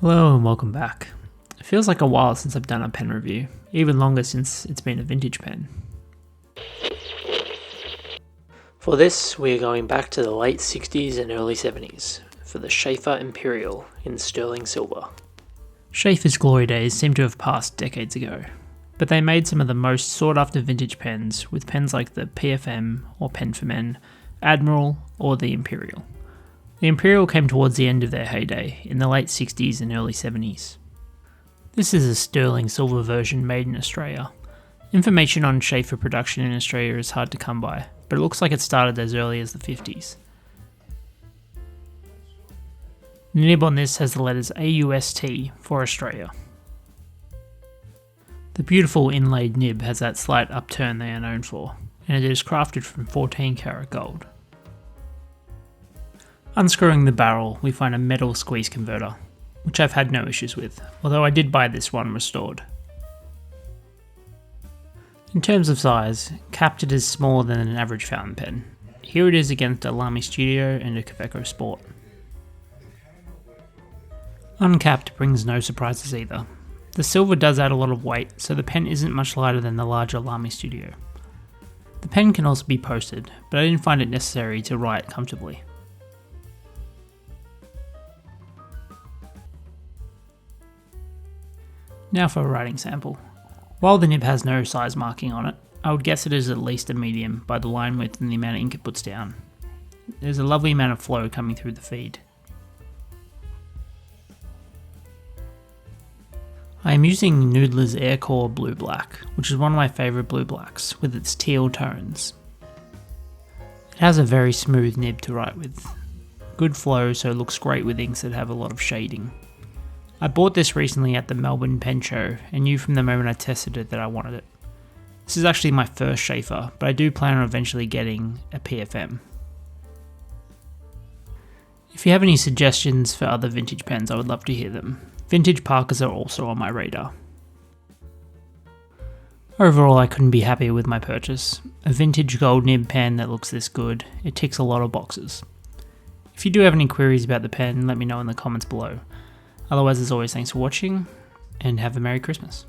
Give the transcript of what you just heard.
Hello and welcome back. It feels like a while since I've done a pen review, even longer since it's been a vintage pen. For this, we are going back to the late 60s and early 70s for the Sheaffer Imperial in sterling silver. Sheaffer's glory days seem to have passed decades ago, but they made some of the most sought after vintage pens with pens like the PFM or Pen for Men, Admiral or the Imperial. The Imperial came towards the end of their heyday in the late 60s and early 70s. This is a sterling silver version made in Australia. Information on Sheaffer production in Australia is hard to come by, but it looks like it started as early as the 50s. The nib on this has the letters AUST for Australia. The beautiful inlaid nib has that slight upturn they are known for, and it is crafted from 14 karat gold. Unscrewing the barrel, we find a metal squeeze converter, which I've had no issues with, although I did buy this one restored. In terms of size, capped it is smaller than an average fountain pen. Here it is against a Lamy Studio and a Kaweco Sport. Uncapped brings no surprises either. The silver does add a lot of weight, so the pen isn't much lighter than the larger Lamy Studio. The pen can also be posted, but I didn't find it necessary to write comfortably. Now for a writing sample. While the nib has no size marking on it, I would guess it is at least a medium by the line width and the amount of ink it puts down. There's a lovely amount of flow coming through the feed. I am using Noodler's Aircore Blue Black, which is one of my favourite blue blacks, with its teal tones. It has a very smooth nib to write with. Good flow, so it looks great with inks that have a lot of shading. I bought this recently at the Melbourne Pen Show and knew from the moment I tested it that I wanted it. This is actually my first Sheaffer, but I do plan on eventually getting a PFM. If you have any suggestions for other vintage pens, I would love to hear them. Vintage Parkers are also on my radar. Overall, I couldn't be happier with my purchase. A vintage gold nib pen that looks this good, it ticks a lot of boxes. If you do have any queries about the pen, let me know in the comments below. Otherwise, as always, thanks for watching, and have a Merry Christmas.